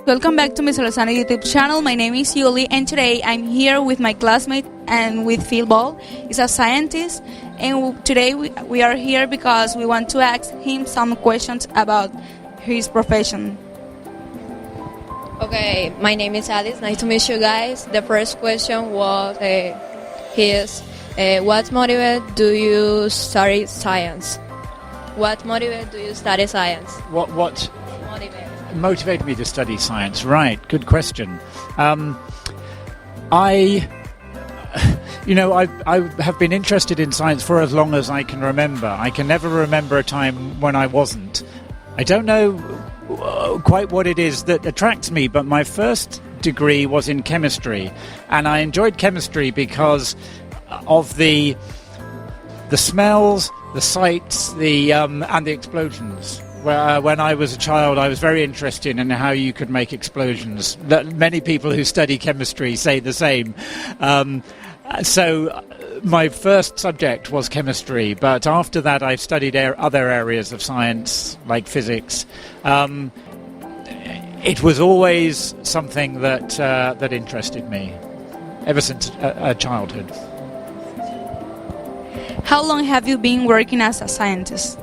Welcome back to Mr. Lozano YouTube channel. My name is Yuli, and today I'm here with my classmate and with Phil Ball. He's a scientist, and today we are here because we want to ask him some questions about his profession. Okay, my name is Alice. Nice to meet you guys. The first question was what motivated do you study science? What motivated do you study science? What motivated me to study science? Right, good question. I have been interested in science for as long as I can remember. I can never remember a time when I wasn't. I don't know quite what it is that attracts me, but my first degree was in chemistry, and I enjoyed chemistry because of the smells, the sights, and the explosions. When I was a child, I was very interested in how you could make explosions. Many people who study chemistry say the same. So my first subject was chemistry, but after that I studied other areas of science, like physics. It was always something that interested me, ever since childhood. How long have you been working as a scientist?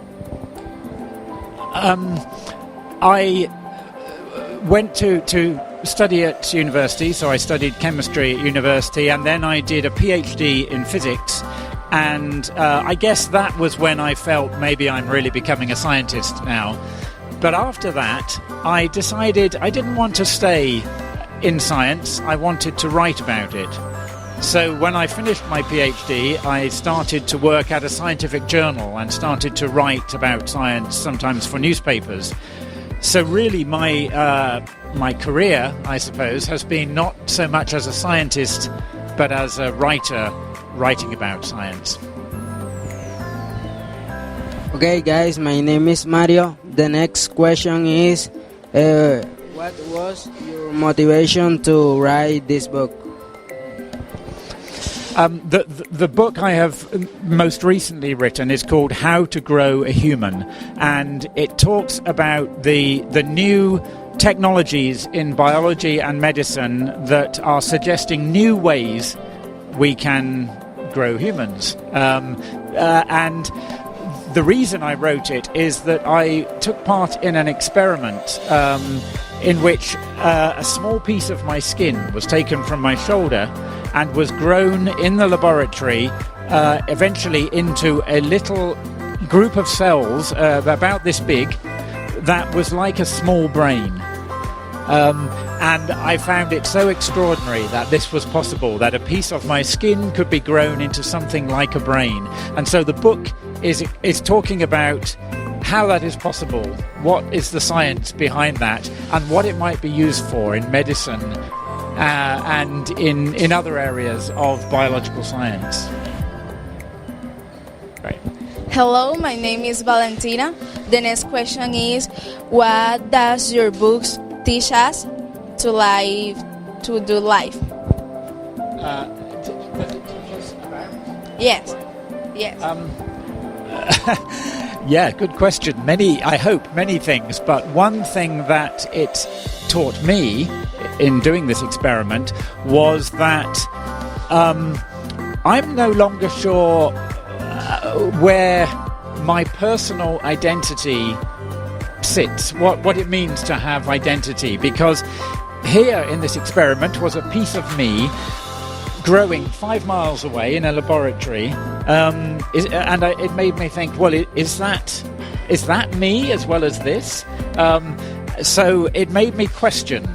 I went to study at university, so I studied chemistry at university, and then I did a PhD in physics, and I guess that was when I felt maybe I'm really becoming a scientist now. But after that, I decided I didn't want to stay in science, I wanted to write about it. So when I finished my PhD, I started to work at a scientific journal and started to write about science, sometimes for newspapers. So really my career, I suppose, has been not so much as a scientist, but as a writer writing about science. Okay, guys, my name is Mario. The next question is, what was your motivation to write this book? The book I have most recently written is called How to Grow a Human, and it talks about the new technologies in biology and medicine that are suggesting new ways we can grow humans. And the reason I wrote it is that I took part in an experiment in which a small piece of my skin was taken from my shoulder and was grown in the laboratory eventually into a little group of cells about this big that was like a small brain. And I found it so extraordinary that this was possible, that a piece of my skin could be grown into something like a brain. And so the book is talking about how that is possible, what is the science behind that, and what it might be used for in medicine and in other areas of biological science. Right. Hello, my name is Valentina. The next question is, what does your books teach us to do life? Does it teach us about? Yes. Yeah, good question. I hope many things, but one thing that it taught me in doing this experiment was that I'm no longer sure where my personal identity sits, what it means to have identity, because here in this experiment was a piece of me growing 5 miles away in a laboratory, and it made me think, well, is that me as well as this? So it made me question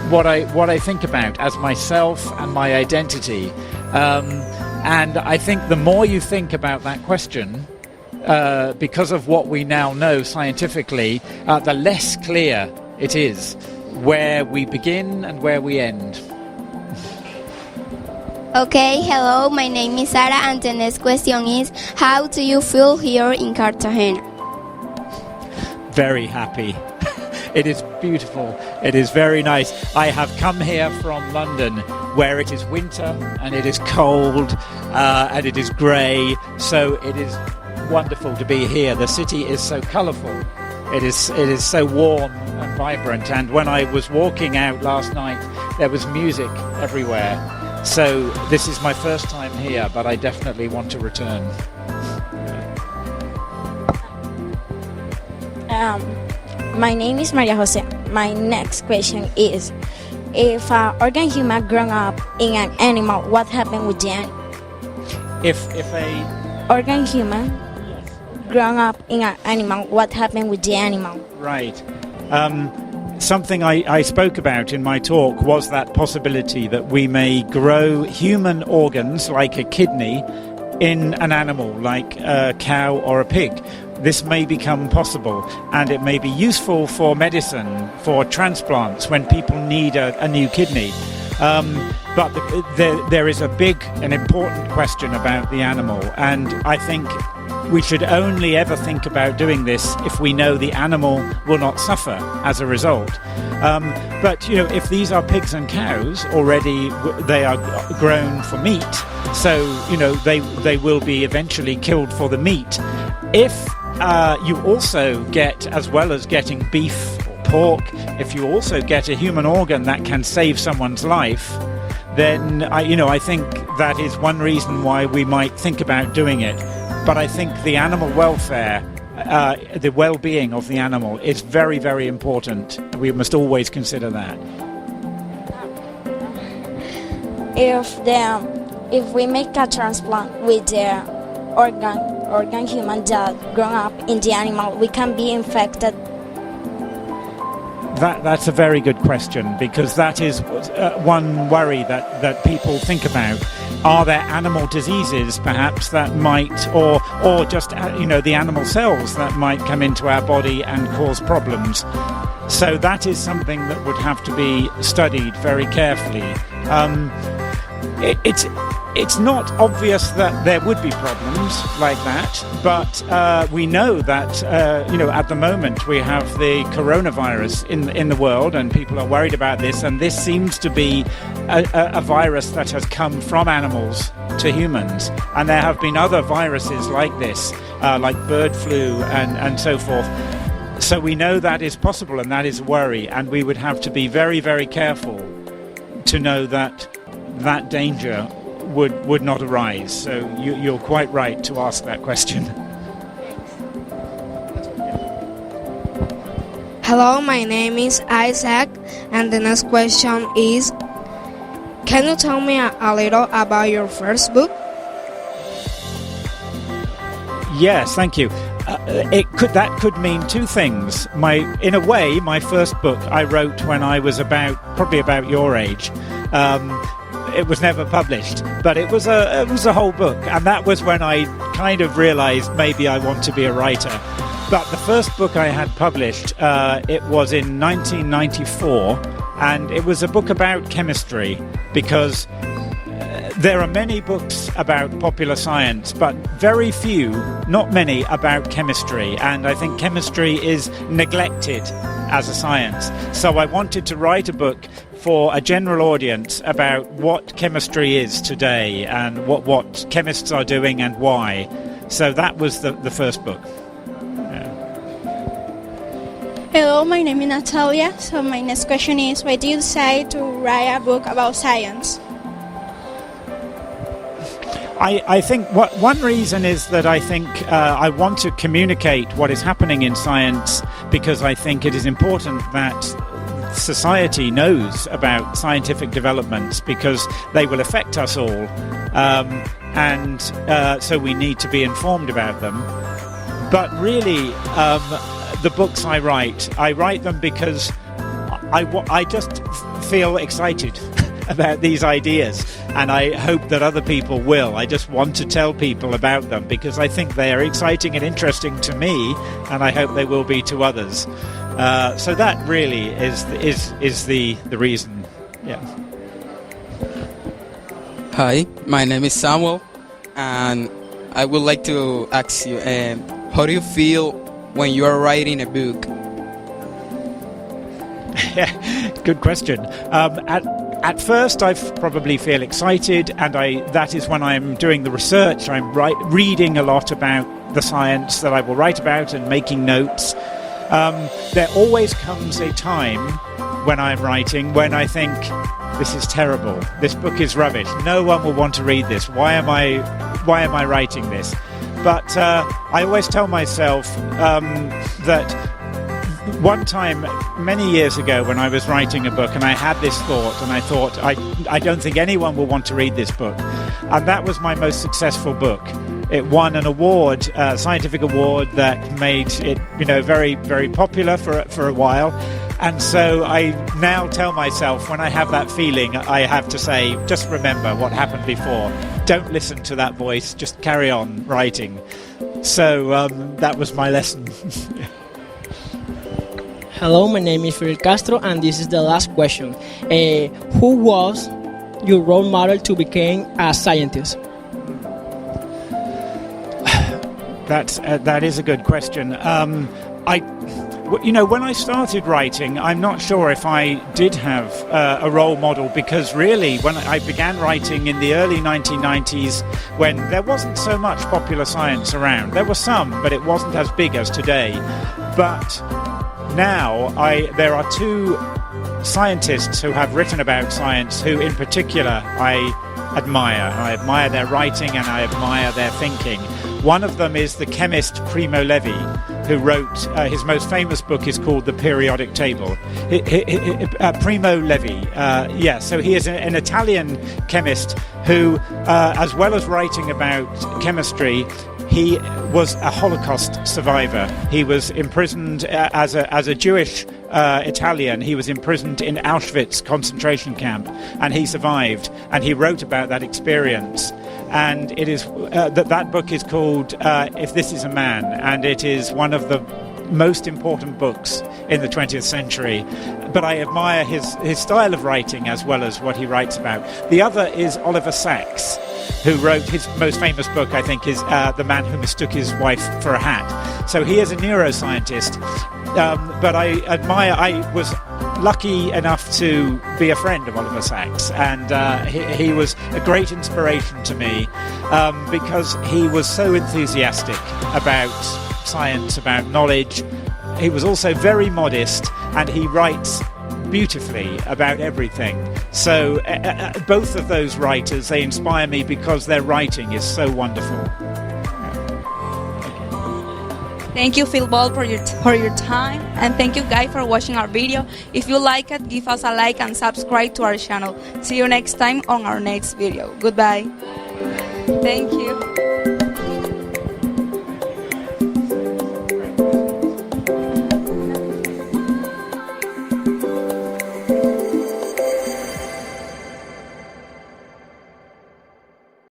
what I think about as myself and my identity, and I think the more you think about that question, because of what we now know scientifically, the less clear it is where we begin and where we end. Okay, hello, my name is Sara, and the next question is, how do you feel here in Cartagena? Very happy. It is beautiful. It is very nice. I have come here from London, where it is winter and it is cold and it is grey, so it is wonderful to be here. The city is so colourful. It is so warm and vibrant, and when I was walking out last night, there was music everywhere. So this is my first time here, but I definitely want to return. My name is Maria Jose. My next question is, if an organ human grown up in an animal, what happened with the animal? If a Organ human grown up in an animal, what happened with the animal? Right. Something I spoke about in my talk was that possibility that we may grow human organs like a kidney in an animal like a cow or a pig. This may become possible, and it may be useful for medicine, for transplants, when people need a new kidney. But there is a big and important question about the animal, and I think we should only ever think about doing this if we know the animal will not suffer as a result. But, if these are pigs and cows, already they are grown for meat, so, they will be eventually killed for the meat. If you also get, as well as getting beef or pork, if you also get a human organ that can save someone's life, then I think that is one reason why we might think about doing it. But I think the animal welfare, the well-being of the animal is very, very important. We must always consider that. If we make a transplant with the organ human that grown up in the animal, we can be infected. That's a very good question, because that is one worry that people think about. Are there animal diseases, perhaps, that might, or just the animal cells that might come into our body and cause problems? So that is something that would have to be studied very carefully. It's not obvious that there would be problems like that, but we know that at the moment we have the coronavirus in the world, and people are worried about this. And this seems to be a virus that has come from animals to humans. And there have been other viruses like this, like bird flu and so forth. So we know that is possible, and that is a worry. And we would have to be very, very careful to know that danger would not arise. So you're quite right to ask that question. Hello, my name is Isaac, and the next question is, can you tell me a little about your first book? Yes, thank you. That could mean two things. In a way, my first book I wrote when I was probably about your age. It was never published, but it was a whole book, and that was when I kind of realized maybe I want to be a writer. But the first book I had published, it was in 1994, and it was a book about chemistry, because there are many books about popular science, but very few, not many, about chemistry, and I think chemistry is neglected as a science. So I wanted to write a book for a general audience about what chemistry is today and what chemists are doing and why. So that was the first book. Hello, my name is Natalia. So my next question is, why did you decide to write a book about science? I think one reason is that I think I want to communicate what is happening in science, because I think it is important that society knows about scientific developments, because they will affect us all, and so we need to be informed about them. But really, the books I write them because I just feel excited about these ideas, and I hope that other people will. I just want to tell people about them because I think they are exciting and interesting to me, and I hope they will be to others. So that really is the reason. Yeah. Hi, my name is Samuel, and I would like to ask you, how do you feel when you are writing a book? Good question. At first, I probably feel excited, and that is when I'm doing the research. I'm reading a lot about the science that I will write about and making notes. There always comes a time when I'm writing when I think, this is terrible, this book is rubbish, no one will want to read this, why am I writing this? But I always tell myself that one time, many years ago, when I was writing a book and I had this thought, and I thought, I don't think anyone will want to read this book. And that was my most successful book. It won an award, a scientific award that made it, very, very popular for a while. And so I now tell myself, when I have that feeling, I have to say, just remember what happened before. Don't listen to that voice, just carry on writing. So that was my lesson. Hello, my name is Fidel Castro, and this is the last question. Who was your role model to become a scientist? That is a good question. When I started writing, I'm not sure if I did have a role model, because really, when I began writing in the early 1990s, when there wasn't so much popular science around, there were some, but it wasn't as big as today. But now, there are two scientists who have written about science who, in particular, I admire. I admire their writing and I admire their thinking. One of them is the chemist Primo Levi, who wrote, his most famous book is called The Periodic Table. Primo Levi, so he is an Italian chemist who, as well as writing about chemistry, he was a Holocaust survivor. He was imprisoned as a Jewish Italian. He was imprisoned in Auschwitz concentration camp, and he survived. And he wrote about that experience. And it is that book is called If This Is a Man, and it is one of the most important books in the 20th century. But I admire his style of writing as well as what he writes about. The other is Oliver Sacks, who wrote his most famous book, I think, is The Man Who Mistook His Wife for a Hat. So he is a neuroscientist. But I was lucky enough to be a friend of Oliver Sacks, and he was a great inspiration to me because he was so enthusiastic about science, about knowledge. He was also very modest, and he writes beautifully about everything. So both of those writers, they inspire me because their writing is so wonderful. Thank you, Phil Ball, for your time, and thank you guys for watching our video. If you like it, give us a like and subscribe to our channel. See you next time on our next video. Goodbye. Thank you.